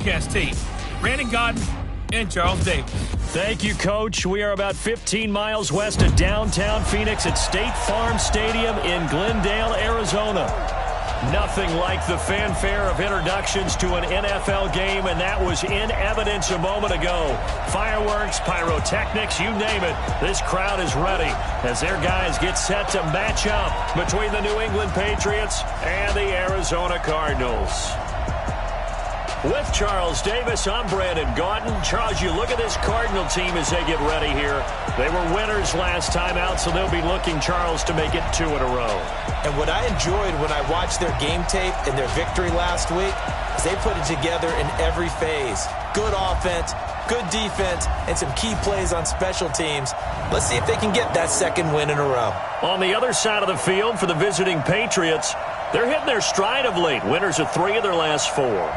broadcast team, Brandon Godden and Charles Davis. Thank you, Coach. We are about 15 miles west of downtown Phoenix at State Farm Stadium in Glendale, Arizona. Nothing like the fanfare of introductions to an NFL game, and that was in evidence a moment ago. Fireworks, pyrotechnics, you name it. This crowd is ready as their guys get set to match up between the New England Patriots and the Arizona Cardinals. With Charles Davis, I'm Brandon Gaudin. Charles, you look at this Cardinal team as they get ready here. They were winners last time out, so they'll be looking, Charles, to make it 2 in a row. And what I enjoyed when I watched their game tape and their victory last week is they put it together in every phase. Good offense, good defense, and some key plays on special teams. Let's see if they can get that second win in a row. On the other side of the field for the visiting Patriots, they're hitting their stride of late. Winners of 3 of their last 4.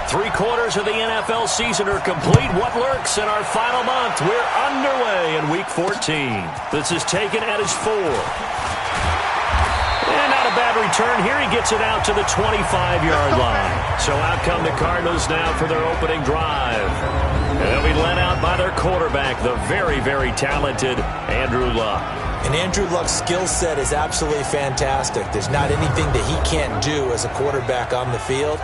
Three-quarters of the NFL season are complete. What lurks in our final month? We're underway in Week 14. This is taken at his 4. And not a bad return here. He gets it out to the 25-yard line. So out come the Cardinals now for their opening drive. And they'll be led out by their quarterback, the very, very talented Andrew Luck. And Andrew Luck's skill set is absolutely fantastic. There's not anything that he can't do as a quarterback on the field.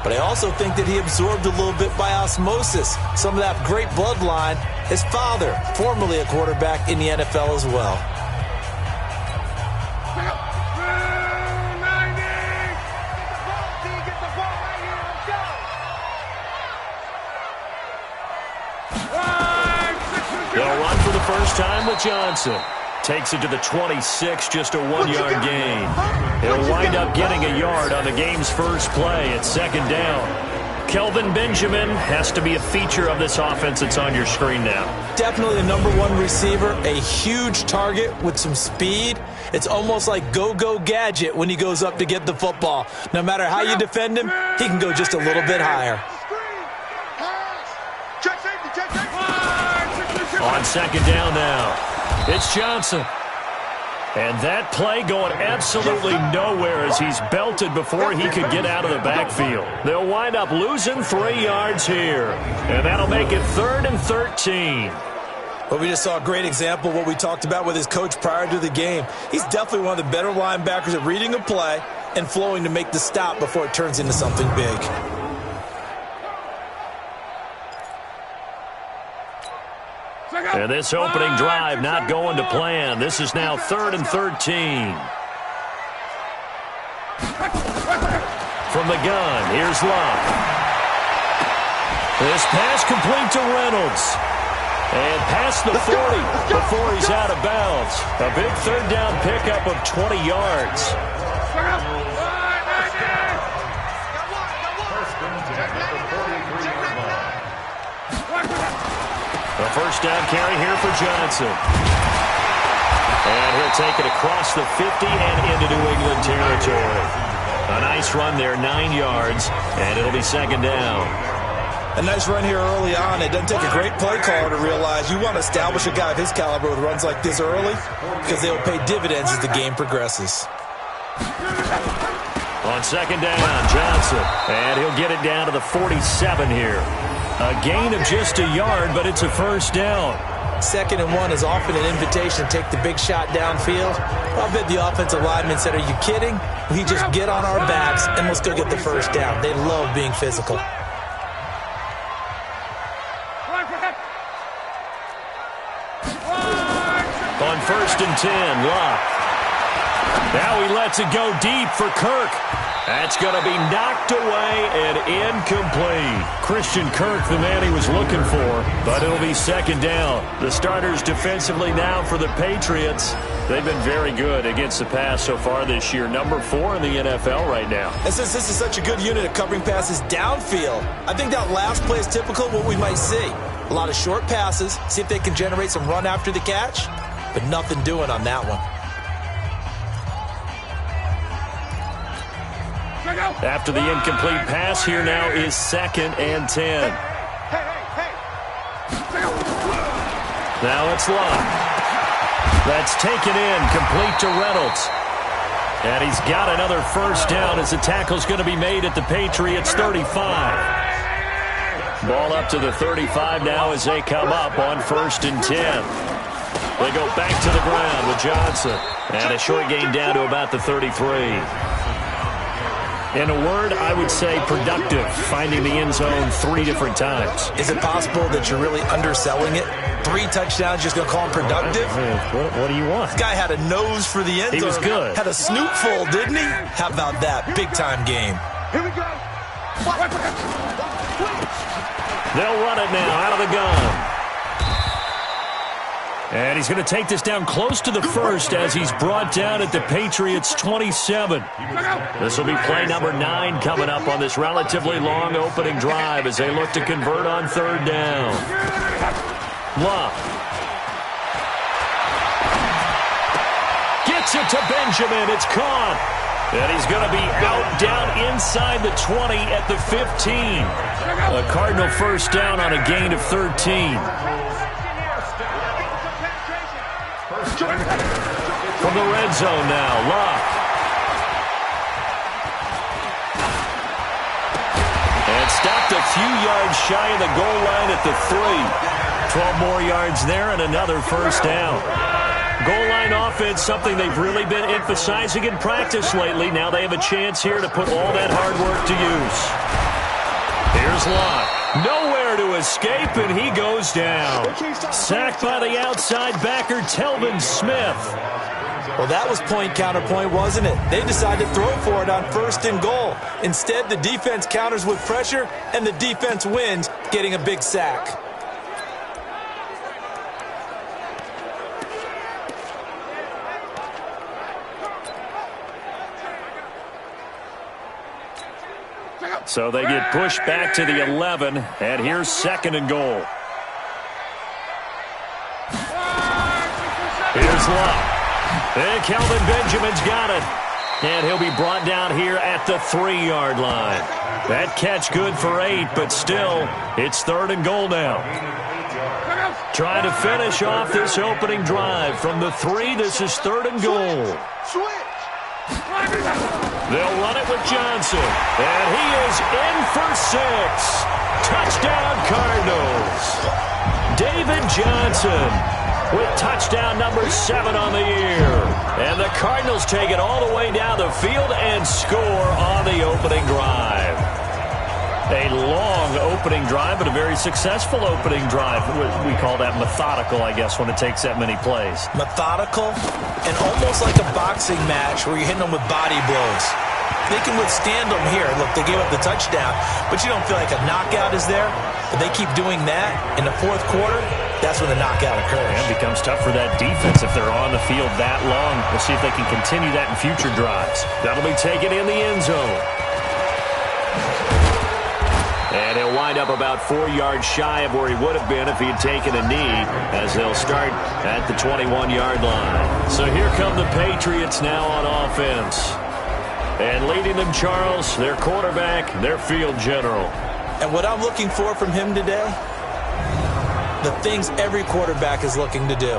But I also think that he absorbed a little bit by osmosis some of that great bloodline. His father, formerly a quarterback in the NFL as well. They'll run for the first time with Johnson. Takes it to the 26, just a 1-yard gain. He'll wind up getting a yard on the game's first play at second down. Kelvin Benjamin has to be a feature of this offense that's on your screen now. Definitely the #1 receiver, a huge target with some speed. It's almost like go-go gadget when he goes up to get the football. No matter how you defend him, he can go just a little bit higher. On second down now, it's Johnson. And that play going absolutely nowhere as he's belted before he could get out of the backfield. They'll wind up losing 3 yards here. And that'll make it 3rd and 13. Well, we just saw a great example of what we talked about with his coach prior to the game. He's definitely one of the better linebackers at reading a play and flowing to make the stop before it turns into something big. And this opening drive not going to plan. This is now 3rd and 13. From the gun, here's Luck. This pass complete to Reynolds. And past the 40 before he's out of bounds. A big 3rd down pickup of 20 yards. A first down carry here for Johnson. And he'll take it across the 50 and into New England territory. A nice run there, 9 yards, and it'll be second down. A nice run here early on. It doesn't take a great play caller to realize you want to establish a guy of his caliber with runs like this early because they will pay dividends as the game progresses. On second down, Johnson. And he'll get it down to the 47 here. A gain of just a yard, but it's a first down. 2nd and 1 is often an invitation to take the big shot downfield. I bet the offensive lineman said, "Are you kidding? We just get on our backs and let's go get the first down." They love being physical. On 1st and 10, Luck. Now he lets it go deep for Kirk. That's going to be knocked away and incomplete. Christian Kirk, the man he was looking for, but it'll be second down. The starters defensively now for the Patriots. They've been very good against the pass so far this year. Number 4 in the NFL right now. And since this is such a good unit of covering passes downfield, I think that last play is typical of what we might see. A lot of short passes, see if they can generate some run after the catch, but nothing doing on that one. After the incomplete pass, here now is 2nd and 10. Now it's Locke. That's taken in, complete to Reynolds. And he's got another first down as the tackle's going to be made at the Patriots' 35. Ball up to the 35 now as they come up on 1st and 10. They go back to the ground with Johnson. And a short gain down to about the 33. In a word, I would say productive, finding the end zone 3 different times. Is it possible that you're really underselling it? 3 touchdowns, just going to call him productive? What do you want? This guy had a nose for the end zone. He was good. Had a snoot full, didn't he? How about that? Big-time game. Here we go. They'll run it now out of the gun. And he's going to take this down close to the 1st as he's brought down at the Patriots' 27. This will be play number 9 coming up on this relatively long opening drive as they look to convert on 3rd down. Love. Gets it to Benjamin. It's caught. And he's going to be out down inside the 20 at the 15. A Cardinal first down on a gain of 13. From the red zone now, Locke. And stopped a few yards shy of the goal line at the 3. 12 more yards there and another first down. Goal line offense, something they've really been emphasizing in practice lately. Now they have a chance here to put all that hard work to use. Here's Locke. Nowhere to escape, and he goes down. Sacked by the outside backer, Telvin Smith. Well, that was point counterpoint, wasn't it? They decided to throw for it on 1st and goal. Instead, the defense counters with pressure, and the defense wins, getting a big sack. So they get pushed back to the 11, and here's 2nd and goal. Here's Locke. And Kelvin Benjamin's got it. And he'll be brought down here at the 3-yard line. That catch good for 8, but still, it's 3rd and goal now. Trying to finish off this opening drive. From the 3, this is 3rd and goal. They'll run it with Johnson. And he is in for 6. Touchdown, Cardinals. David Johnson with touchdown number 7 on the year. And the Cardinals take it all the way down the field and score on the opening drive. A long opening drive, but a very successful opening drive. We call that methodical, I guess, when it takes that many plays. Methodical and almost like a boxing match where you're hitting them with body blows. They can withstand them here. Look, they gave up the touchdown, but you don't feel like a knockout is there. But they keep doing that in the 4th quarter, that's when the knockout occurs. And it becomes tough for that defense if they're on the field that long. We'll see if they can continue that in future drives. That'll be taken in the end zone. And he'll wind up about 4 yards shy of where he would have been if he had taken a knee, as they'll start at the 21-yard line. So here come the Patriots now on offense. And leading them, Charles, their quarterback, their field general. And what I'm looking for from him today, the things every quarterback is looking to do.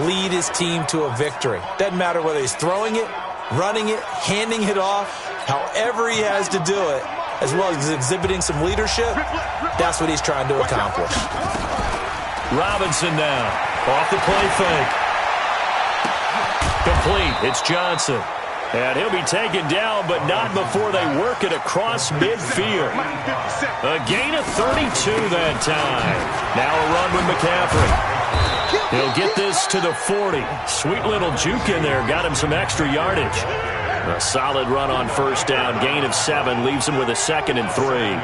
Lead his team to a victory. Doesn't matter whether he's throwing it, running it, handing it off, however he has to do it, as well as exhibiting some leadership, that's what he's trying to accomplish. Robinson now, off the play fake. Complete, it's Johnson. And he'll be taken down, but not before they work it across midfield. A gain of 32 that time. Now a run with McCaffrey. He'll get this to the 40. Sweet little juke in there. Got him some extra yardage. A solid run on first down. Gain of 7 leaves him with a 2nd and 3.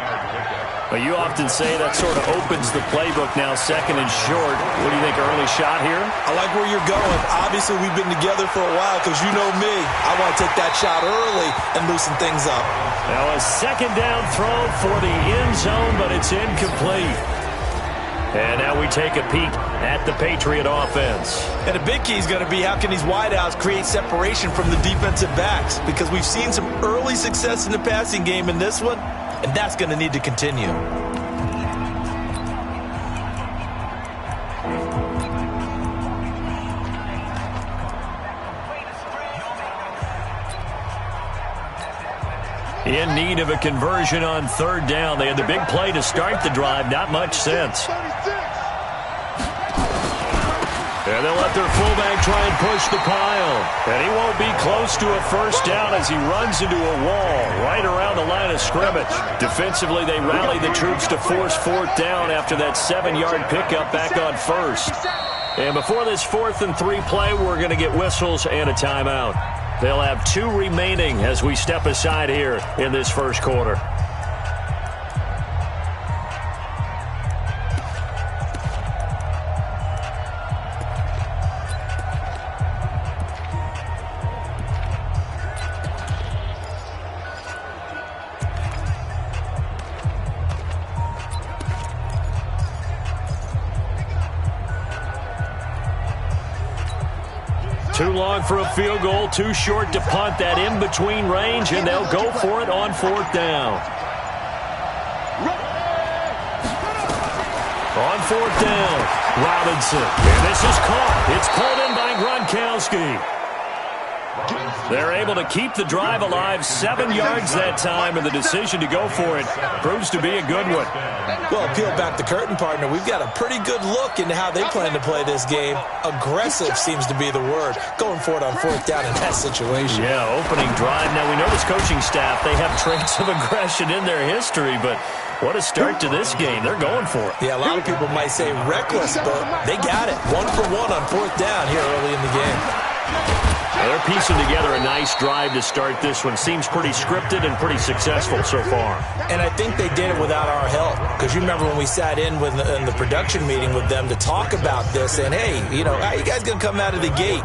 But you often say that sort of opens the playbook now, 2nd and short. What do you think, early shot here? I like where you're going. Obviously, we've been together for a while because you know me. I want to take that shot early and loosen things up. Now a 2nd down throw for the end zone, but it's incomplete. And now we take a peek at the Patriot offense. And a big key is going to be how can these wideouts create separation from the defensive backs, because we've seen some early success in the passing game in this one, and that's going to need to continue. In need of a conversion on 3rd down. They had the big play to start the drive. Not much sense. And they'll let their fullback try and push the pile. And he won't be close to a first down as he runs into a wall right around the line of scrimmage. Defensively, they rally the troops to force 4th down after that 7-yard pickup back on 1st. And before this 4th and 3 play, we're going to get whistles and a timeout. They'll have 2 remaining as we step aside here in this first quarter. Too long for a field goal, too short to punt. That in-between range, and they'll go for it on 4th down. On 4th down, Robinson. And this is caught. It's pulled in by Gronkowski. They're able to keep the drive alive, 7 yards that time, and the decision to go for it proves to be a good one. Well, peel back the curtain, partner. We've got a pretty good look into how they plan to play this game. Aggressive seems to be the word. Going for it on 4th down in that situation. Yeah, opening drive. Now, we know this coaching staff, they have traits of aggression in their history, but what a start to this game. They're going for it. Yeah, a lot of people might say reckless, but they got it. 1 for 1 on 4th down here early in the game. They're piecing together a nice drive to start this one. Seems pretty scripted and pretty successful so far. And I think they did it without our help. Because you remember when we sat in the production meeting with them to talk about this, and hey, you know, how you guys going to come out of the gate?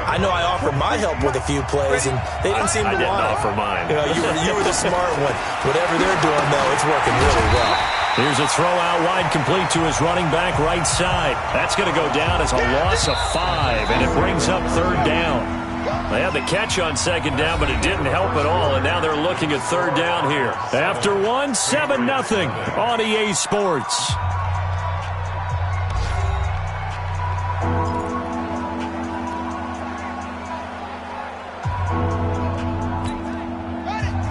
I know I offered my help with a few plays, and they didn't seem to want it. I didn't offer mine. You know, you were the smart one. Whatever they're doing, though, it's working really well. Here's a throw out wide, complete to his running back right side. That's going to go down as a loss of 5, and it brings up 3rd down. They had the catch on 2nd down, but it didn't help at all, and now they're looking at 3rd down here. After 1, 7-0 on EA Sports.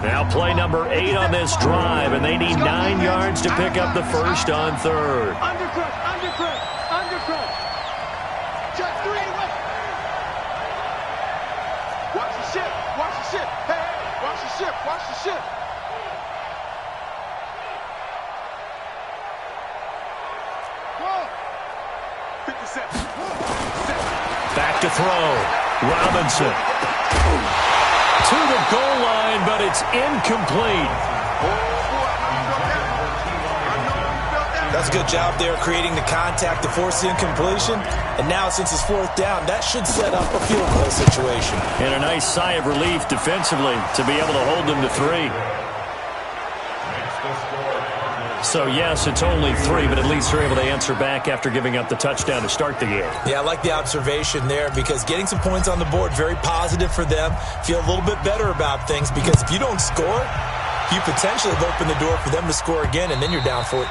Now play number 8 on this drive, and they need 9 yards to pick up the first on 3rd. Undercut. Just 3 away. Watch the ship. Hey, watch the ship. Whoa. 57. Back to throw. Robinson. To the goal line, but it's incomplete. That's a good job there creating the contact to force the incompletion. And now since it's 4th down, that should set up a field goal situation. And a nice sigh of relief defensively to be able to hold them to 3. So, yes, it's only 3, but at least they're able to answer back after giving up the touchdown to start the game. Yeah, I like the observation there because getting some points on the board, very positive for them. Feel a little bit better about things because if you don't score, you potentially have opened the door for them to score again, and then you're down 14.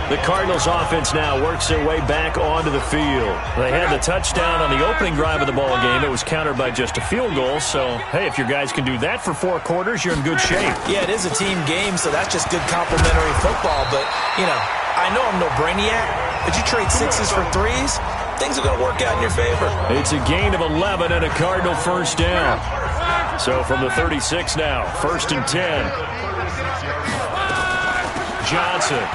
The Cardinals offense now works their way back onto the field. They had the touchdown on the opening drive of the ball game. It was countered by just a field goal. So, hey, if your guys can do that for 4 quarters, you're in good shape. Yeah, it is a team game, so that's just good complimentary football. But, you know, I know I'm no brainiac, but you trade 6s for 3s, things are going to work out in your favor. It's a gain of 11 and a Cardinal first down. So from the 36 now, 1st and 10. Johnson.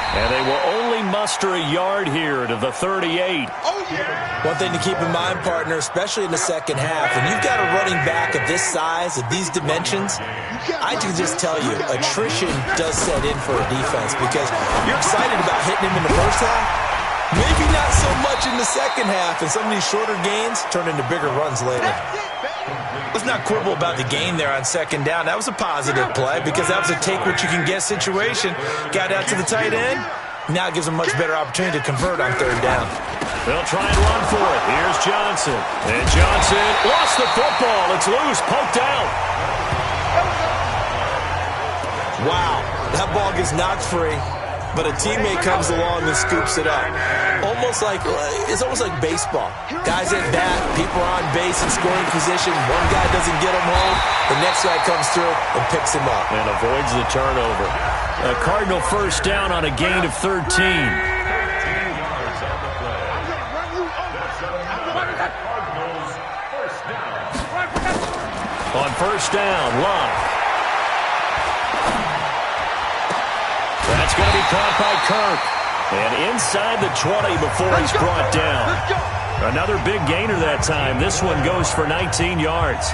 And they will only only muster a yard here to the 38. Oh, yeah. One thing to keep in mind, partner, especially in the second half, when you've got a running back of this size, of these dimensions, I can just tell you, attrition does set in for a defense because you're excited about hitting him in the first half. Maybe not so much in the second half, and some of these shorter gains turn into bigger runs later. Let's not quibble about the gain there on second down. That was a positive play because that was a take-what-you-can-get situation. Got out to the tight end. Now it gives them a much better opportunity to convert on third down. They'll try and run for it. Here's Johnson. And Johnson lost the football. It's loose, poked out. Wow, that ball gets knocked free, but a teammate comes along and scoops it up. It's almost like baseball. Guys at bat, people are on base in scoring position. One guy doesn't get him home. The next guy comes through and picks him up. And avoids the turnover. A Cardinal first down on a gain of 13. On first down, Love. That's going to be caught by Kirk. And inside the 20 before he's brought down. Another big gainer that time. This one goes for 19 yards.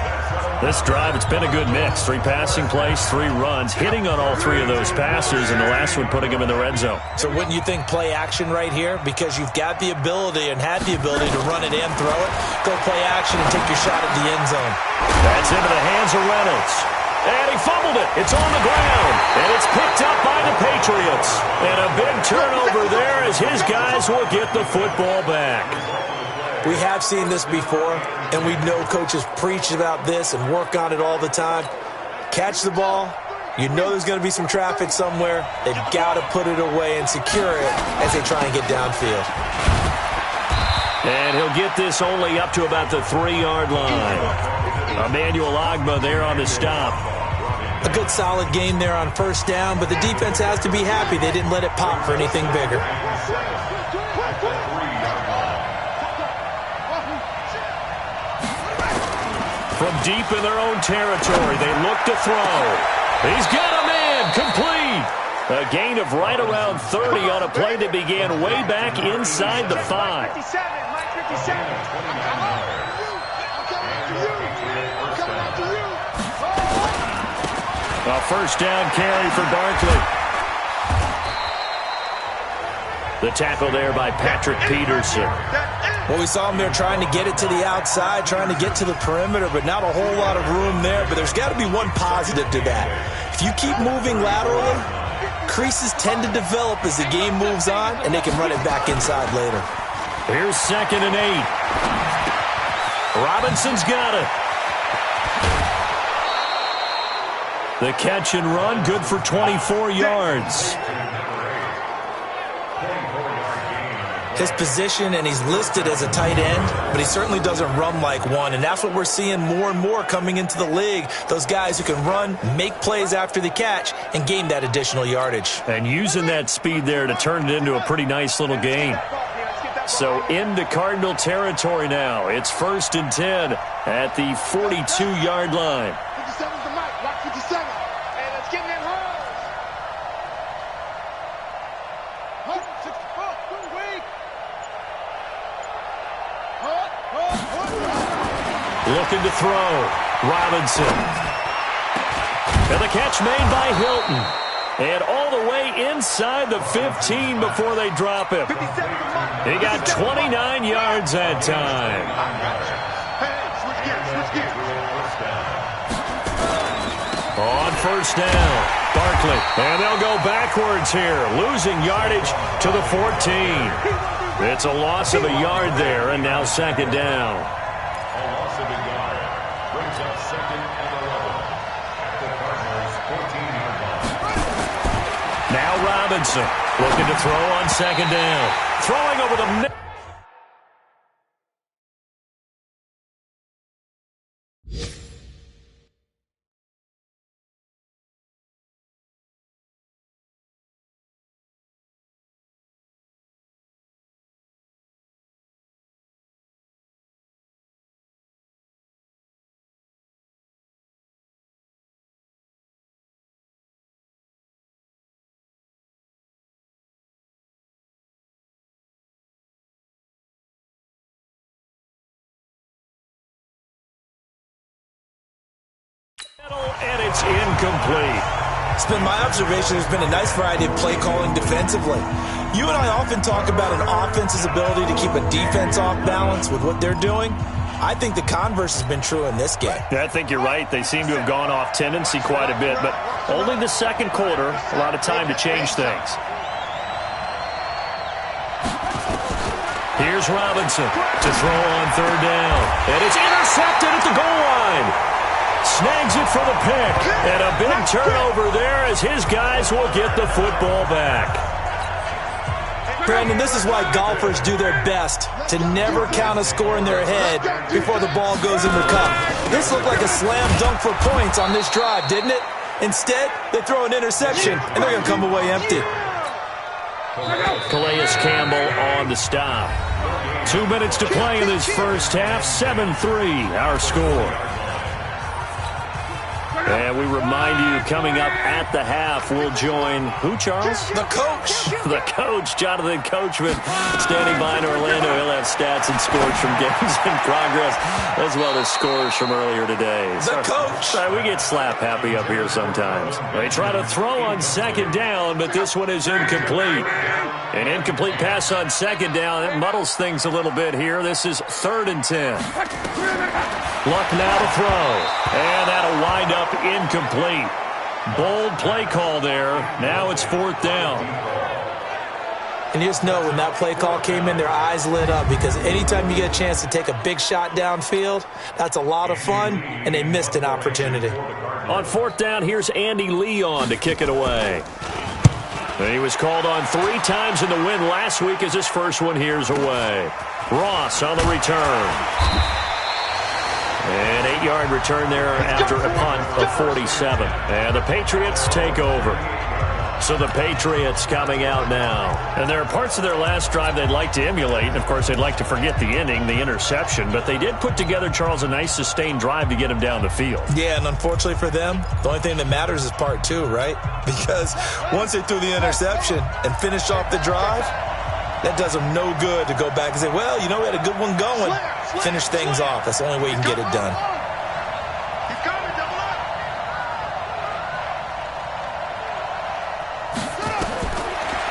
This drive, it's been a good mix. 3 passing plays, 3 runs, hitting on all 3 of those passes, and the last one putting him in the red zone. So wouldn't you think play action right here? Because you've got the ability and had the ability to run it and throw it. Go play action and take your shot at the end zone. That's into the hands of Reynolds. And he fumbled it. It's on the ground. And it's picked up by the Patriots. And a big turnover there as his guys will get the football back. We have seen this before, and we know coaches preach about this and work on it all the time. Catch the ball. You know there's going to be some traffic somewhere. They've got to put it away and secure it as they try and get downfield. And he'll get this only up to about the 3-yard line. Emmanuel Ogbah there on the stop. A good solid game there on first down, but the defense has to be happy they didn't let it pop for anything bigger. From deep in their own territory, they look to throw. He's got a man, complete. A gain of right around 30 on a play that began way back inside the 5. A first down carry for Barkley. The tackle there by Patrick Peterson. Well, we saw him there trying to get it to the outside, trying to get to the perimeter, but not a whole lot of room there. But there's got to be one positive to that. If you keep moving laterally, creases tend to develop as the game moves on, and they can run it back inside later. Here's 2nd and 8. Robinson's got it. The catch and run, good for 24 yards. His position, and he's listed as a tight end, but he certainly doesn't run like one, and that's what we're seeing more and more coming into the league. Those guys who can run, make plays after the catch, and gain that additional yardage. And using that speed there to turn it into a pretty nice little gain. So into Cardinal territory now. It's 1st and 10 at the 42-yard line. 57's the mic. Watch 57. And it's getting in hard. 164. Too weak. Looking to throw. Robinson. And the catch made by Hilton. And all the way inside the 15 before they drop him. He got 29 yards that time. On first down, Barkley. And they'll go backwards here, losing yardage to the 14. It's a loss of a yard there, and now 2nd down. A loss of a yard brings up 2nd and 11 at the Cardinals' 14-yard line. Now Robinson looking to throw on 2nd down. Throwing over the and it's incomplete. It's been my observation there's been a nice variety of play calling defensively. You and I often talk about an offense's ability to keep a defense off balance with what they're doing. I think the converse has been true in this game. Yeah, I think you're right. They seem to have gone off tendency quite a bit, but only the second quarter, a lot of time to change things. Here's Robinson to throw on third down. And it's intercepted at the goal line. Snags it for the pick. And a big turnover there as his guys will get the football back. Brandon, this is why golfers do their best to never count a score in their head before the ball goes in the cup. This looked like a slam dunk for points on this drive, didn't it? Instead, they throw an interception, and they're going to come away empty. Calais Campbell on the stop. 2 minutes to play in this first half. 7-3, our score. And we remind you, coming up at the half, we'll join who, Charles? The coach. The coach, Jonathan Coachman, standing by in Orlando. He'll have stats and scores from games in progress, as well as scores from earlier today. The coach. Sorry, we get slap happy up here sometimes. They try to throw on second down, but this one is incomplete. An incomplete pass on second down. It muddles things a little bit here. This is 3rd and 10. Luck now to throw. And that'll wind up incomplete. Bold play call there. Now it's 4th down. And you just know when that play call came in, their eyes lit up, because anytime you get a chance to take a big shot downfield, that's a lot of fun, and they missed an opportunity. On 4th down, here's Andy Leon to kick it away. And he was called on 3 times in the win last week as his first one here's away. Ross on the return. An 8-yard return there after a punt of 47. And the Patriots take over. So the Patriots coming out now. And there are parts of their last drive they'd like to emulate. And, of course, they'd like to forget the ending, the interception. But they did put together, Charles, a nice sustained drive to get him down the field. Yeah, and unfortunately for them, the only thing that matters is part 2, right? Because once they threw the interception and finished off the drive, that does them no good to go back and say, well, you know, we had a good one going. Finish things off. That's the only way you can get it done.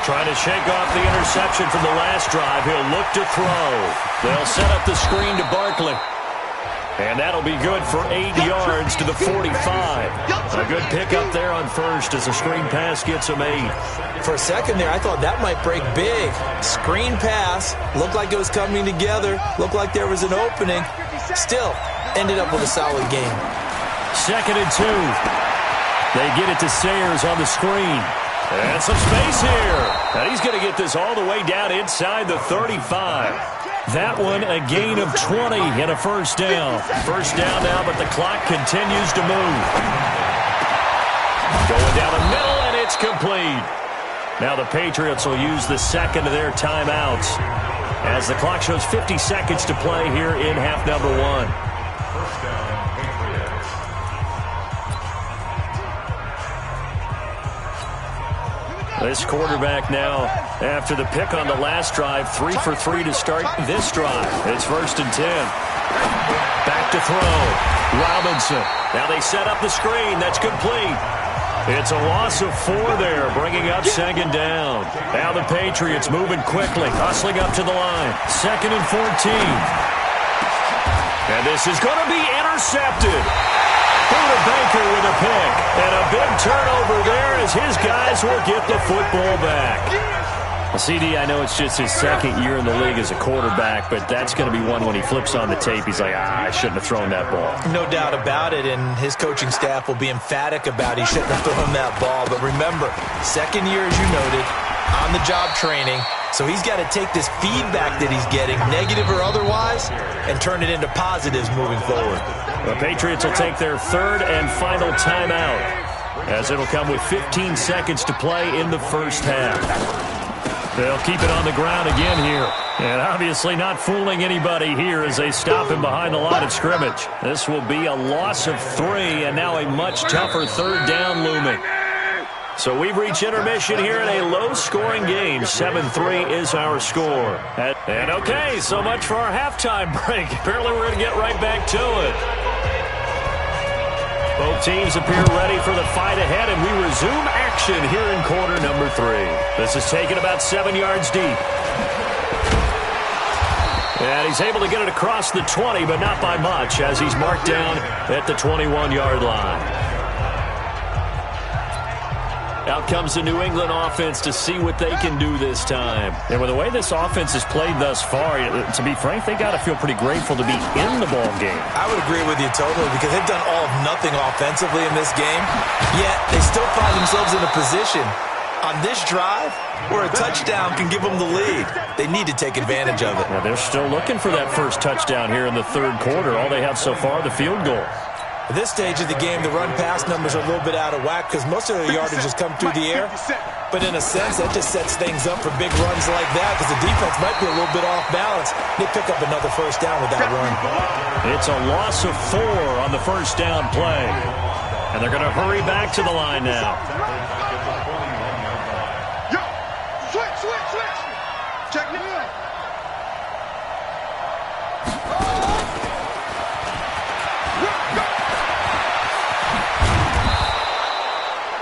Trying to shake off the interception from the last drive. He'll look to throw. They'll set up the screen to Barkley. And that'll be good for 8 yards to the 45. A good pickup there on first as the screen pass gets him 8. For a second there, I thought that might break big. Screen pass. Looked like it was coming together. Looked like there was an opening. Still, ended up with a solid game. 2nd and 2. They get it to Sayers on the screen. And some space here. And he's going to get this all the way down inside the 35. That one a gain of 20 and a first down. First down now, but the clock continues to move. Going down the middle, and it's complete. Now the Patriots will use the second of their timeouts as the clock shows 50 seconds to play here in half number 1. First down, Patriots. This quarterback now, after the pick on the last drive, 3 for 3 to start this drive. It's 1st and 10. Back to throw. Robinson. Now they set up the screen. That's complete. It's a loss of 4 there, bringing up 2nd down. Now the Patriots moving quickly, hustling up to the line. 2nd and 14. And this is going to be intercepted. Buda Baker with a pick. And a big turnover there as his guys will get the football back. Well, CD, I know it's just his 2nd year in the league as a quarterback, but that's going to be one when he flips on the tape. He's like, I shouldn't have thrown that ball. No doubt about it, and his coaching staff will be emphatic about he shouldn't have thrown that ball. But remember, 2nd year, as you noted, on-the-job training. So he's got to take this feedback that he's getting, negative or otherwise, and turn it into positives moving forward. The Patriots will take their 3rd and final timeout, as it'll come with 15 seconds to play in the first half. They'll keep it on the ground again here. And obviously not fooling anybody here as they stop him behind the line of scrimmage. This will be a loss of 3, and now a much tougher 3rd down looming. So we've reached intermission here in a low-scoring game. 7-3 is our score. And okay, so much for our halftime break. Apparently we're going to get right back to it. Both teams appear ready for the fight ahead, and we resume action here in quarter number 3. This is taken about 7 yards deep. And he's able to get it across the 20, but not by much, as he's marked down at the 21-yard line. Out comes the New England offense to see what they can do this time. And with the way this offense has played thus far, to be frank, they got to feel pretty grateful to be in the ball game. I would agree with you totally, because they've done all of nothing offensively in this game, yet they still find themselves in a position on this drive where a touchdown can give them the lead. They need to take advantage of it. Now, they're still looking for that first touchdown here in the third quarter. All they have so far, the field goal. At this stage of the game, the run-pass numbers are a little bit out of whack because most of their yardage has come through the air. But in a sense, that just sets things up for big runs like that because the defense might be a little bit off balance. They pick up another first down with that run. It's a loss of 4 on the first down play. And they're going to hurry back to the line now. Yo, switch. Check me out.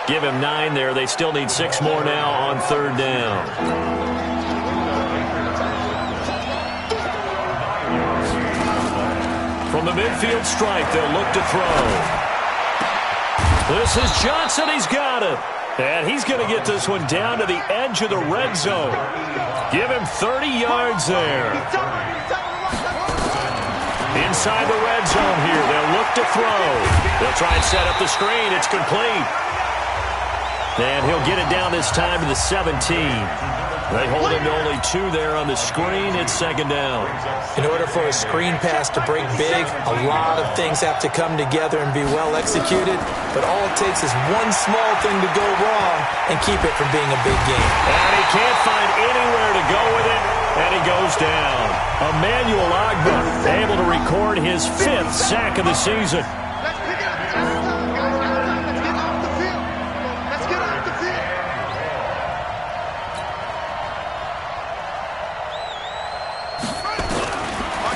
Give him 9 there. They still need 6 more now on third down. From the midfield stripe, they'll look to throw. This is Johnson. He's got it. And he's going to get this one down to the edge of the red zone. Give him 30 yards there. Inside the red zone here. They'll look to throw. They'll try and set up the screen. It's complete. And he'll get it down this time to the 17. They hold him to only 2 there on the screen. It's second down. In order for a screen pass to break big, a lot of things have to come together and be well executed. But all it takes is one small thing to go wrong and keep it from being a big game. And he can't find anywhere to go with it, and he goes down. Emmanuel Agba able to record his 5th sack of the season.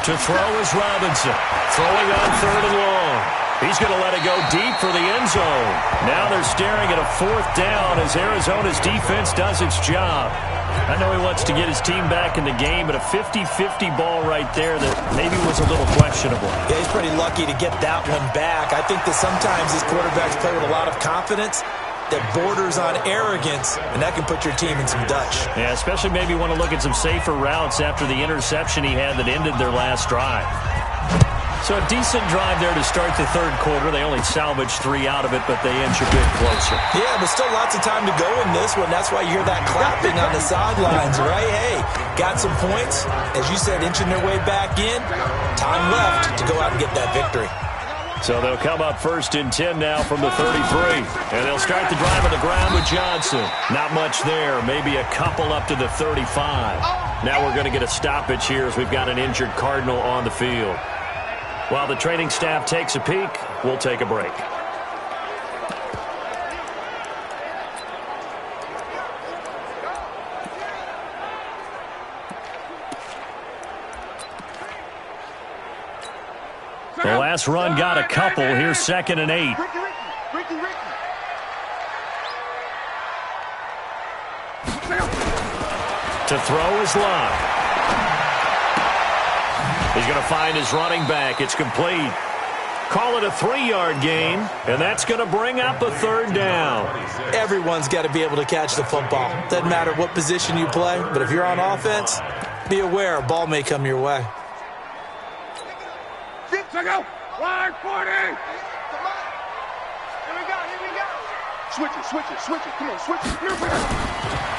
To throw is Robinson. Throwing on third and long. He's going to let it go deep for the end zone. Now they're staring at a 4th down as Arizona's defense does its job. I know he wants to get his team back in the game, but a 50-50 ball right there that maybe was a little questionable. Yeah, he's pretty lucky to get that one back. I think that sometimes these quarterbacks play with a lot of confidence that borders on arrogance, and that can put your team in some Dutch. Yeah, especially maybe want to look at some safer routes after the interception he had that ended their last drive. So a decent drive there to start the third quarter. They only salvaged 3 out of it, but they inch a bit closer. Yeah, but still lots of time to go in this one. That's why you hear that clapping on the sidelines, right? Hey, got some points. As you said, inching their way back in. Time left to go out and get that victory. So they'll come up 1st and 10 now from the 33. And they'll start the drive on the ground with Johnson. Not much there. Maybe a couple up to the 35. Now we're going to get a stoppage here as we've got an injured Cardinal on the field. While the training staff takes a peek, we'll take a break. The last run got a couple. Here's 2nd and 8. To throw is Locke. He's going to find his running back. It's complete. Call it a 3-yard gain, and that's going to bring up a 3rd down. Everyone's got to be able to catch the football. Doesn't matter what position you play, but if you're on offense, be aware a ball may come your way. Line 40. Here we go. Switch it. Come on, switch it.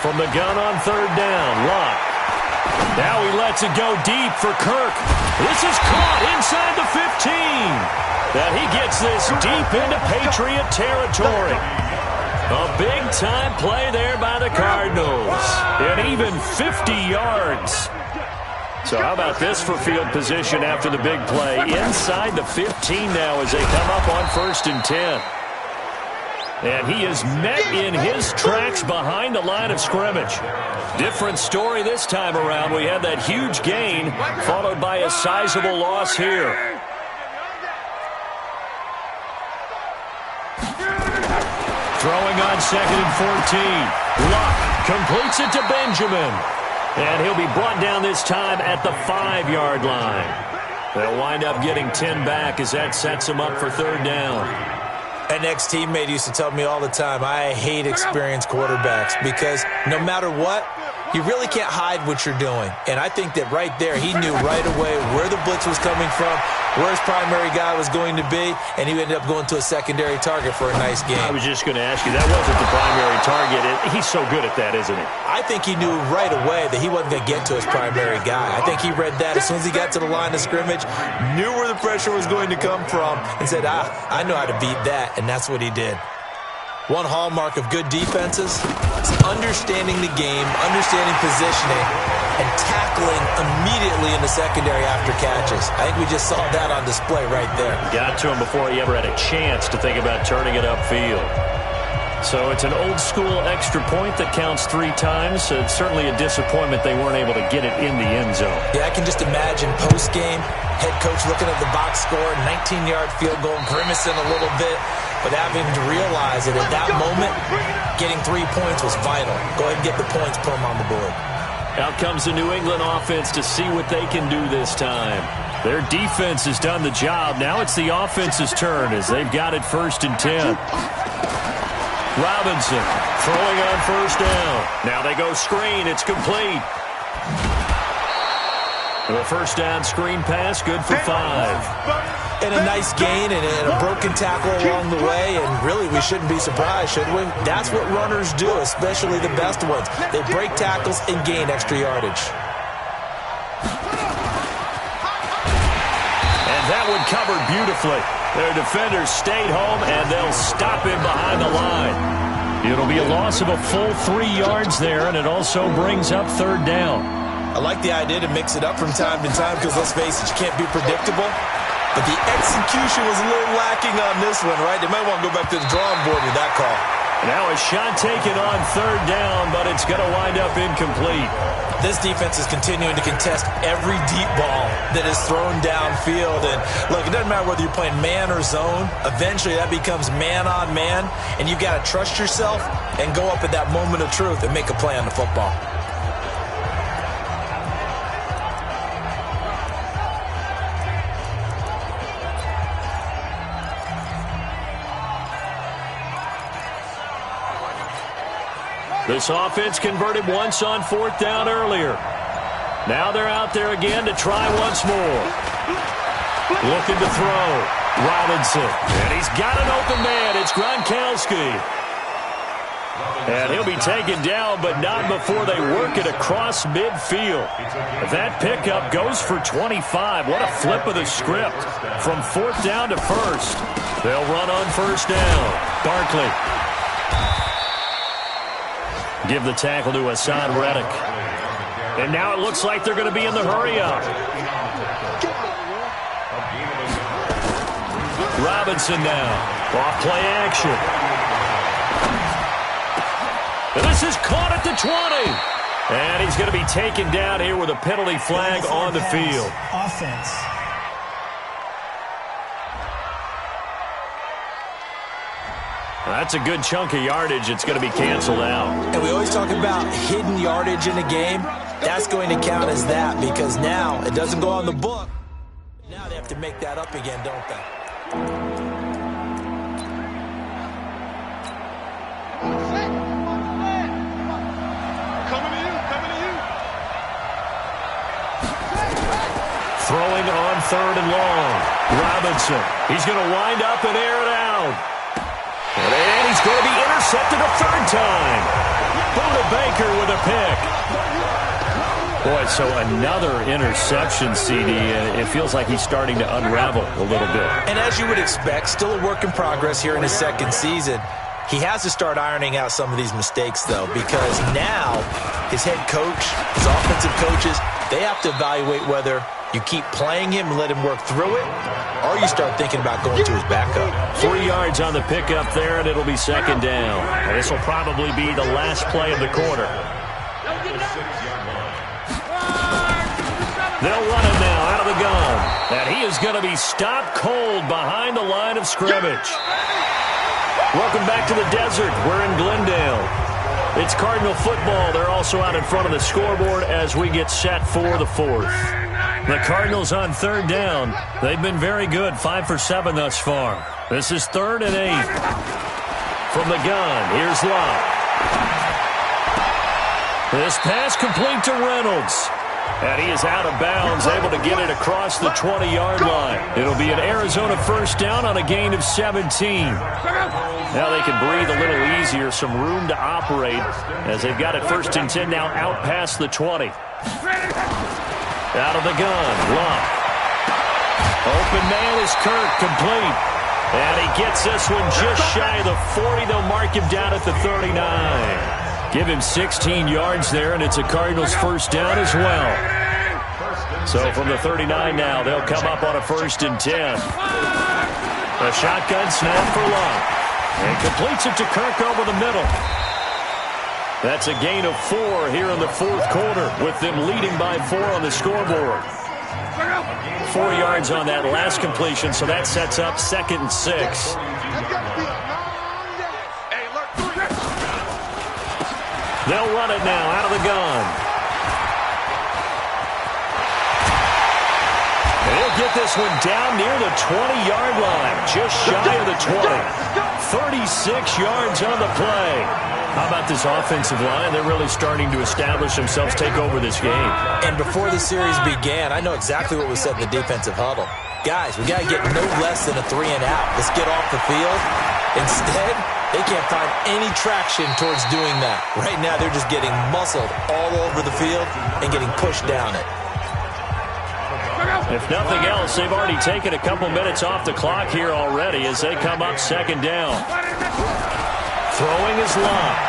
From the gun on 3rd down, Locke. Now he lets it go deep for Kirk. This is caught inside the 15. That he gets this deep into Patriot territory. A big-time play there by the Cardinals. And even 50 yards. So how about this for field position after the big play? Inside the 15 now as they come up on 1st and 10. And he is met in his tracks behind the line of scrimmage. Different story this time around. We had that huge gain followed by a sizable loss here. Throwing on 2nd and 14. Luck completes it to Benjamin. And he'll be brought down this time at the 5-yard line. They'll wind up getting 10 back as that sets him up for 3rd down. An ex-teammate used to tell me all the time, I hate experienced quarterbacks because no matter what, you really can't hide what you're doing. And I think that right there, he knew right away where the blitz was coming from, where his primary guy was going to be, and he ended up going to a secondary target for a nice game. I was just going to ask you, that wasn't the primary target. He's so good at that, isn't he? I think he knew right away that he wasn't going to get to his primary guy. I think he read that as soon as he got to the line of scrimmage, knew where the pressure was going to come from, and said, I know how to beat that, and that's what he did. One hallmark of good defenses is understanding the game, understanding positioning, and tackling immediately in the secondary after catches. I think we just saw that on display right there. Got to him before he ever had a chance to think about turning it upfield. So it's an old-school extra point that counts 3 times. So it's certainly a disappointment they weren't able to get it in the end zone. Yeah, I can just imagine post-game, head coach looking at the box score, 19-yard field goal, grimacing a little bit, but having to realize that at that moment, getting 3 points was vital. Go ahead and get the points, put them on the board. Out comes the New England offense to see what they can do this time. Their defense has done the job. Now it's the offense's turn as they've got it 1st and 10. Robinson throwing on 1st down. Now they go screen. It's complete. The 1st down screen pass, good for 5. And a nice gain and a broken tackle along the way, and really we shouldn't be surprised, should we? That's what runners do, especially the best ones. They break tackles and gain extra yardage. And that one covered beautifully. Their defenders stayed home, and they'll stop him behind the line. It'll be a loss of a full 3 yards there, and it also brings up 3rd down. I like the idea to mix it up from time to time because, let's face it, you can't be predictable. But the execution was a little lacking on this one, right? They might want to go back to the drawing board with that call. Now a shot taken on 3rd down, but it's going to wind up incomplete. This defense is continuing to contest every deep ball that is thrown downfield. And look, it doesn't matter whether you're playing man or zone. Eventually that becomes man on man, and you've got to trust yourself and go up at that moment of truth and make a play on the football. This offense converted once on 4th down earlier. Now they're out there again to try once more. Looking to throw. Robinson. And he's got an open man. It's Gronkowski. And he'll be taken down, but not before they work it across midfield. That pickup goes for 25. What a flip of the script. From 4th down to 1st. They'll run on 1st down. Barkley. Give the tackle to Hassan Reddick. And now it looks like they're going to be in the hurry-up. Robinson now. Off play action. And this is caught at the 20. And he's going to be taken down here with a penalty flag on the field. Offense. That's a good chunk of yardage. It's going to be canceled out. And we always talk about hidden yardage in a game. That's going to count as that because now it doesn't go on the book. Now they have to make that up again, don't they? Coming to you. Throwing on 3rd and long. Robinson. He's going to wind up and air it out. And he's going to be intercepted a 3rd time. Buda Baker with a pick. Boy, so another interception, CD. It feels like he's starting to unravel a little bit. And as you would expect, still a work in progress here in his 2nd season. He has to start ironing out some of these mistakes, though, because now his head coach, his offensive coaches, they have to evaluate whether you keep playing him and let him work through it, or you start thinking about going to his backup. 3 yards on the pickup there, and it'll be 2nd down. And this will probably be the last play of the quarter. They'll run him now out of the gun. And he is going to be stopped cold behind the line of scrimmage. Welcome back to the desert. We're in Glendale. It's Cardinal football. They're also out in front of the scoreboard as we get set for the fourth. The Cardinals on third down. They've been very good, 5 for 7 thus far. This is 3rd and 8. From the gun, here's Locke. This pass complete to Reynolds. And he is out of bounds, able to get it across the 20-yard line. It'll be an Arizona first down on a gain of 17. Now they can breathe a little easier, some room to operate as they've got it 1st and 10 now out past the 20. Out of the gun, Locke. Open man is Kirk, complete. And he gets this one just shy of the 40. They'll mark him down at the 39. Give him 16 yards there, and it's a Cardinals first down as well. So from the 39 now, they'll come up on a 1st and 10. A shotgun snap for Locke. And completes it to Kirk over the middle. That's a gain of 4 here in the 4th quarter, with them leading by 4 on the scoreboard. 4 yards on that last completion, so that sets up 2nd and 6. They'll run it now out of the gun. And he'll get this one down near the 20-yard line, just shy of the 20. 36 yards on the play. How about this offensive line? They're really starting to establish themselves, take over this game. And before the series began, I know exactly what was said in the defensive huddle. Guys, we got to get no less than a 3 and out. Let's get off the field. Instead, they can't find any traction towards doing that. Right now, they're just getting muscled all over the field and getting pushed down it. If nothing else, they've already taken a couple minutes off the clock here already as they come up 2nd down. Throwing is Locke.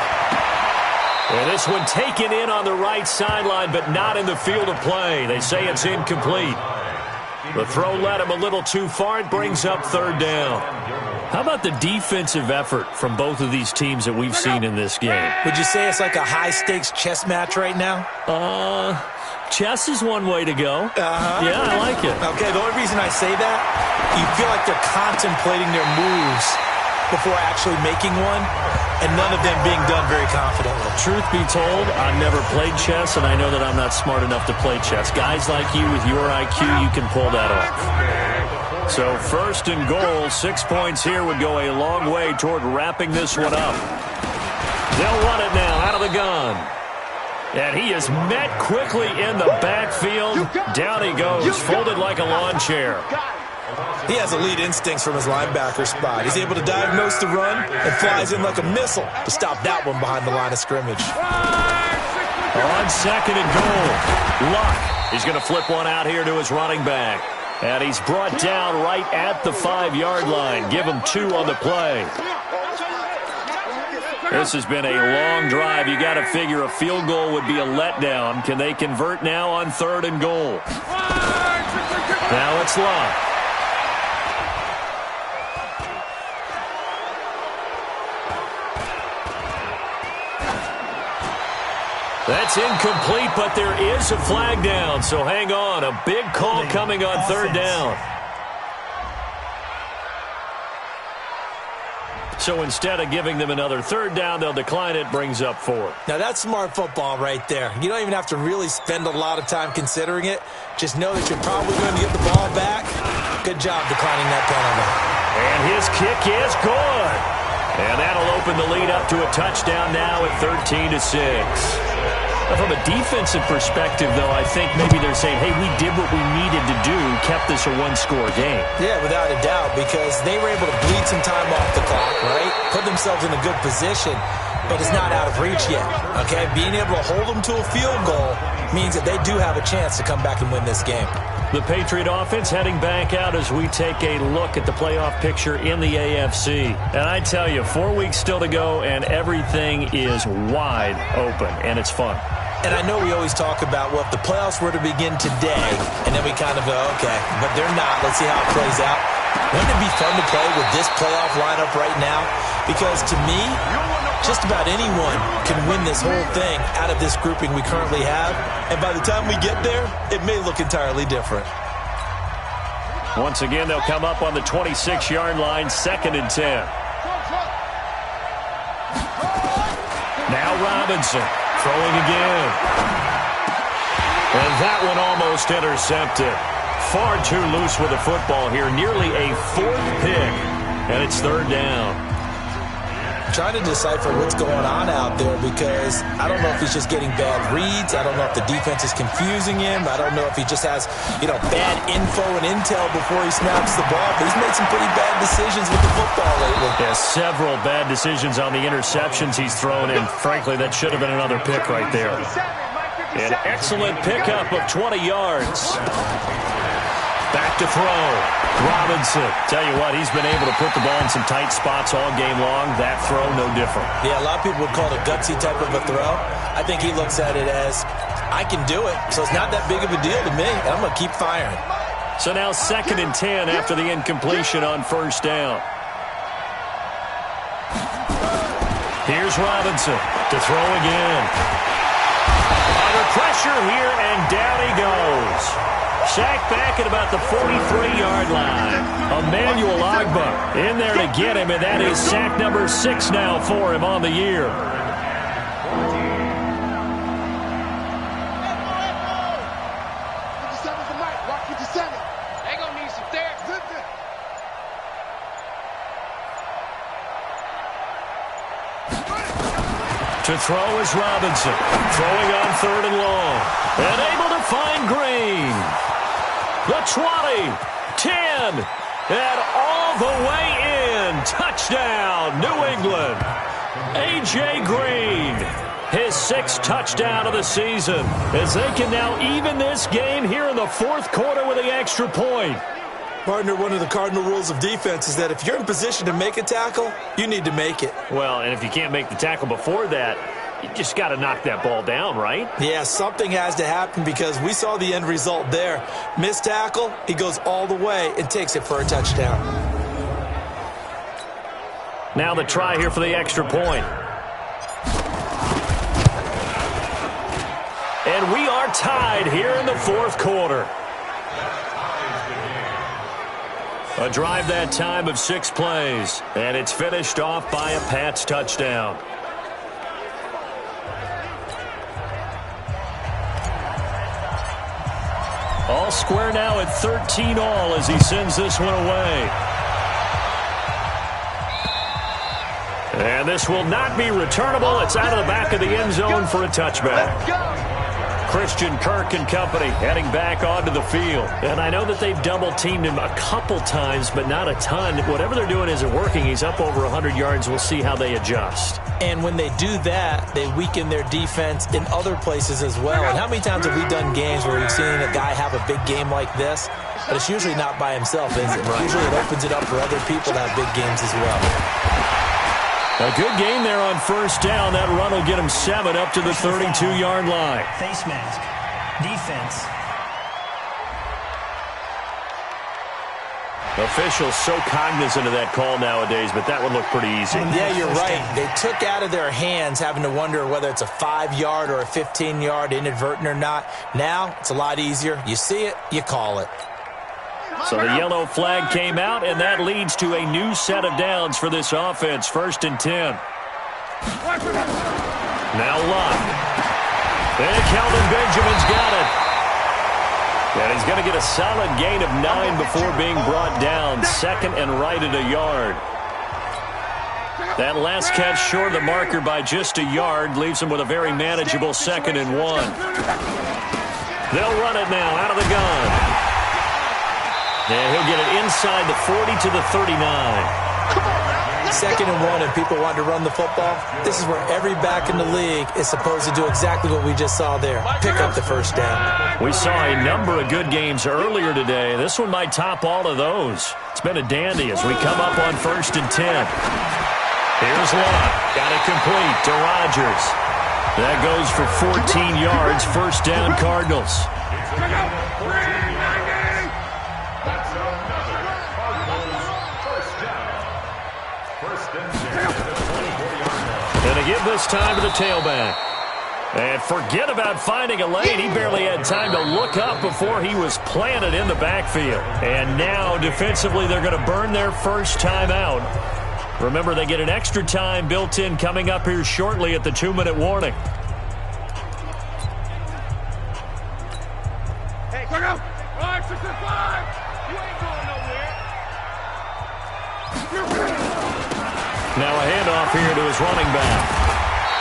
And this one taken in on the right sideline, but not in the field of play. They say it's incomplete. The throw led him a little too far. It brings up 3rd down. How about the defensive effort from both of these teams that we've seen in this game? Would you say it's like a high-stakes chess match right now? Chess is one way to go. Yeah, I like it. Okay, the only reason I say that, you feel like they're contemplating their moves before actually making one, and none of them being done very confidently. Truth be told, I've never played chess, and I know that I'm not smart enough to play chess. Guys like you with your IQ, you can pull that off. So 1st and goal, 6 points here would go a long way toward wrapping this one up. They'll run it now out of the gun. And he is met quickly in the backfield. Down he goes, folded like a lawn chair. He has elite instincts from his linebacker spot. He's able to diagnose the run and flies in like a missile to stop that one behind the line of scrimmage. On 2nd and goal, Locke is going to flip one out here to his running back. And he's brought down right at the 5-yard line. Give him 2 on the play. This has been a long drive. You got to figure a field goal would be a letdown. Can they convert now on 3rd and goal? Now it's Locke. That's incomplete, but there is a flag down, so hang on. A big call coming on 3rd down. So instead of giving them another 3rd down, they'll decline it, brings up 4. Now that's smart football right there. You don't even have to really spend a lot of time considering it. Just know that you're probably going to get the ball back. Good job declining that penalty. And his kick is good. And that'll open the lead up to a touchdown now at 13-6. From a defensive perspective, though, I think maybe they're saying, hey, we did what we needed to do, kept this a 1-score game. Yeah, without a doubt, because they were able to bleed some time off the clock, right? Put themselves in a good position, but it's not out of reach yet, okay? Being able to hold them to a field goal means that they do have a chance to come back and win this game. The Patriot offense heading back out as we take a look at the playoff picture in the AFC. And I tell you, 4 weeks still to go, and everything is wide open, and it's fun. And I know we always talk about, well, if the playoffs were to begin today, and then we kind of go, okay, but they're not. Let's see how it plays out. Wouldn't it be fun to play with this playoff lineup right now? Because to me, just about anyone can win this whole thing out of this grouping we currently have. And by the time we get there, it may look entirely different. Once again, they'll come up on the 26-yard line, 2nd and 10. Robinson. Throwing again. And that one almost intercepted. Far too loose with the football here. Nearly a fourth pick. And it's third down. Trying to decipher what's going on out there because I don't know if he's just getting bad reads. I don't know if the defense is confusing him. I don't know if he just has, bad info and intel before he snaps the ball. But he's made some pretty bad decisions with the football lately. Yeah, several bad decisions on the interceptions he's thrown, and frankly, that should have been another pick right there. An excellent pickup of 20 yards. Back to throw. Robinson. Tell you what, he's been able to put the ball in some tight spots all game long. That throw, no different. Yeah, a lot of people would call it a gutsy type of a throw. I think he looks at it as, I can do it, so it's not that big of a deal to me, and I'm going to keep firing. So now 2nd and 10 after the incompletion on first down. Here's Robinson to throw again. Under pressure here, and down he goes. Sacked back at about the 43-yard line. Emmanuel Agba in there to get him, and that is sack number 6 now for him on the year. To throw is Robinson. Throwing on 3rd and long. And able to find Green. The 20, 10, and all the way in. Touchdown, New England. A.J. Green, his 6th touchdown of the season, as they can now even this game here in the 4th quarter with the extra point. Partner, one of the cardinal rules of defense is that if you're in position to make a tackle, you need to make it. Well, and if you can't make the tackle before that, you just got to knock that ball down, right? Yeah, something has to happen because we saw the end result there. Missed tackle, he goes all the way and takes it for a touchdown. Now the try here for the extra point. And we are tied here in the 4th quarter. A drive that time of 6 plays, and it's finished off by a Pats touchdown. All square now at 13 all as he sends this one away. And this will not be returnable. It's out of the back of the end zone for a touchback. Christian Kirk and company heading back onto the field. And I know that they've double-teamed him a couple times, but not a ton. Whatever they're doing isn't working. He's up over 100 yards. We'll see how they adjust. And when they do that, they weaken their defense in other places as well. And how many times have we done games where we've seen a guy have a big game like this? But it's usually not by himself, is it? Right. Usually it opens it up for other people to have big games as well. A good game there on first down. That run will get him 7 up to the 32-yard line. Face mask. Defense. Officials so cognizant of that call nowadays, but that one looked pretty easy. Yeah, you're right. They took out of their hands having to wonder whether it's a 5-yard or a 15-yard inadvertent or not. Now, it's a lot easier. You see it, you call it. So the yellow flag came out, and that leads to a new set of downs for this offense. 1st and 10. Now Luck. And Kelvin Benjamin's got it. And he's going to get a solid gain of 9 before being brought down. 2nd and right at a yard. That last catch short of the marker by just a yard leaves him with a very manageable 2nd and 1. They'll run it now out of the gun. And he'll get it inside the 40 to the 39. 2nd and 1, and people want to run the football. This is where every back in the league is supposed to do exactly what we just saw there. Pick up the first down. We saw a number of good games earlier today. This one might top all of those. It's been a dandy as we come up on 1st and 10. Here's Luck. Got it complete to Rodgers. That goes for 14 yards. First down, Cardinals. And to give this time to the tailback. And forget about finding a lane. He barely had time to look up before he was planted in the backfield. And now, defensively, they're going to burn their first time out. Remember, they get an extra time built in coming up here shortly at the 2-minute warning. Hey, quick up! 5, 6, 5! You ain't going nowhere. Now a handoff here to his running back.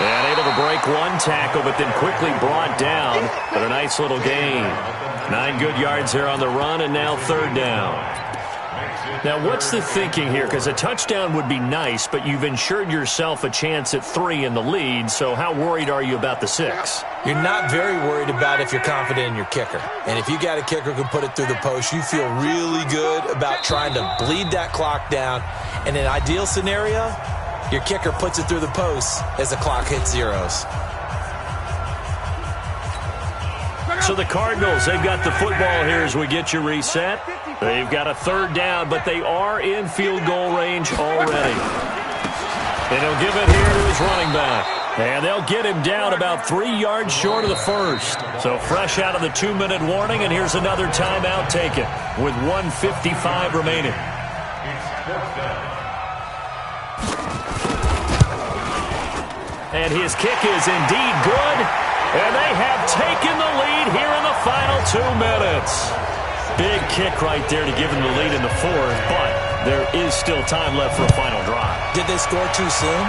And able to break one tackle, but then quickly brought down. But a nice little gain. 9 good yards there on the run, and now 3rd down. Now, what's the thinking here? Because a touchdown would be nice, but you've ensured yourself a chance at 3 in the lead, so how worried are you about the 6? You're not very worried about if you're confident in your kicker. And if you got a kicker who can put it through the post, you feel really good about trying to bleed that clock down. In an ideal scenario, your kicker puts it through the post as the clock hits zeros. So the Cardinals, they've got the football here as we get you reset. They've got a 3rd down, but they are in field goal range already. And he'll give it here to his running back. And they'll get him down about 3 yards short of the 1st. So fresh out of the 2-minute warning, and here's another timeout taken with 1:55 remaining. And his kick is indeed good. And they have taken the lead here in the final 2 minutes. Big kick right there to give them the lead in the 4th, but there is still time left for a final drive. Did they score too soon?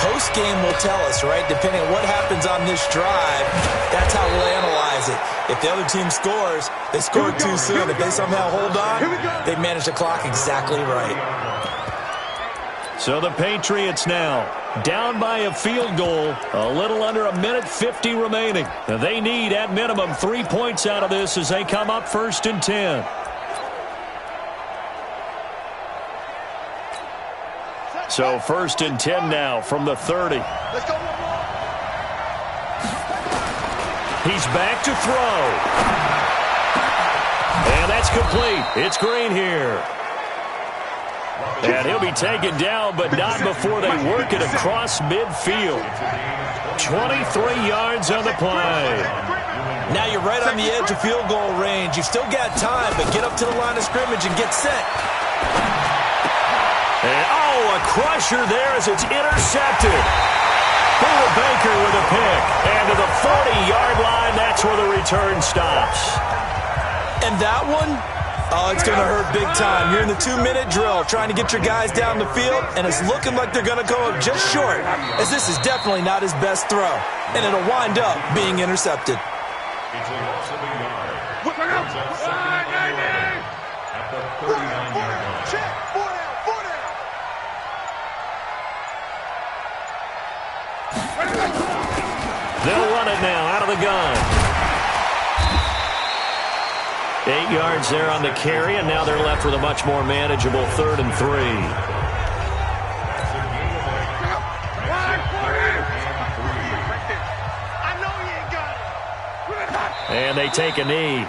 Post-game will tell us, right? Depending on what happens on this drive, that's how we'll analyze it. If the other team scores, they scored too soon. If they somehow hold on, they manage the clock exactly right. So the Patriots now down by a field goal, a little under 1:50 remaining. Now they need, at minimum, 3 points out of this as they come up 1st and 10. So 1st and 10 now from the 30. Let's go. He's back to throw. And that's complete. It's Green here. And he'll be taken down, but not before they work it across midfield. 23 yards on the play. Now you're right on the edge of field goal range. You've still got time, but get up to the line of scrimmage and get set. And, oh, a crusher there as it's intercepted. Buda Baker with a pick. And to the 40-yard line, that's where the return stops. And that one, oh, it's going to hurt big time. You're in the 2-minute drill trying to get your guys down the field, and it's looking like they're going to come up just short, as this is definitely not his best throw, and it'll wind up being intercepted. It's a loss of a yard. Brings up 2nd and 11 at the 39-yard line. Check. 4 down. They'll run it now out of the gun. 8 yards there on the carry, and now they're left with a much more manageable 3rd and 3. And they take a knee.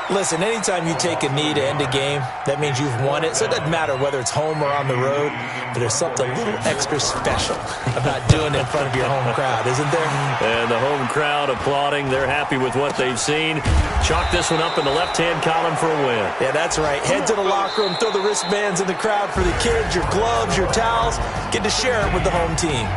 Listen, anytime you take a knee to end a game, that means you've won it. So it doesn't matter whether it's home or on the road, but there's something a little extra special about doing it in front of your home crowd, isn't there? And the home crowd applauding. They're happy with what they've seen. Chalk this one up in the left-hand column for a win. Yeah, that's right. Head to the locker room, throw the wristbands in the crowd for the kids, your gloves, your towels. Get to share it with the home team.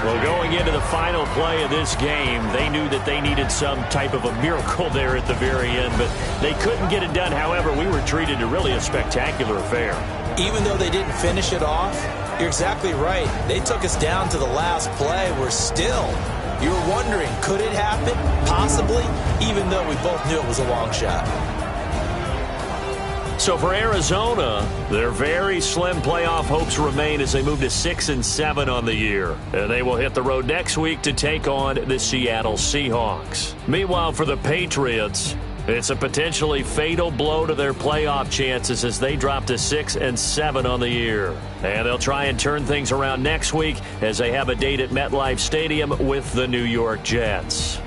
Well, going into the final play of this game, they knew that they needed some type of a miracle there at the very end, but they couldn't get it done. However, we were treated to really a spectacular affair. Even though they didn't finish it off, you're exactly right. They took us down to the last play. You were wondering, could it happen? Possibly, even though we both knew it was a long shot. So for Arizona, their very slim playoff hopes remain as they move to 6-7 on the year. And they will hit the road next week to take on the Seattle Seahawks. Meanwhile, for the Patriots, it's a potentially fatal blow to their playoff chances as they drop to 6-7 on the year. And they'll try and turn things around next week as they have a date at MetLife Stadium with the New York Jets.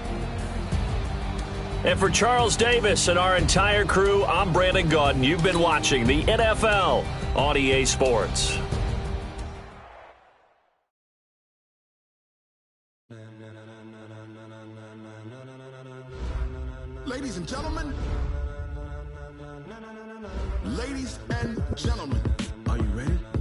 And for Charles Davis and our entire crew, I'm Brandon Gaudin. You've been watching the NFL on EA Sports. Ladies and gentlemen, Ladies and gentlemen, are you ready?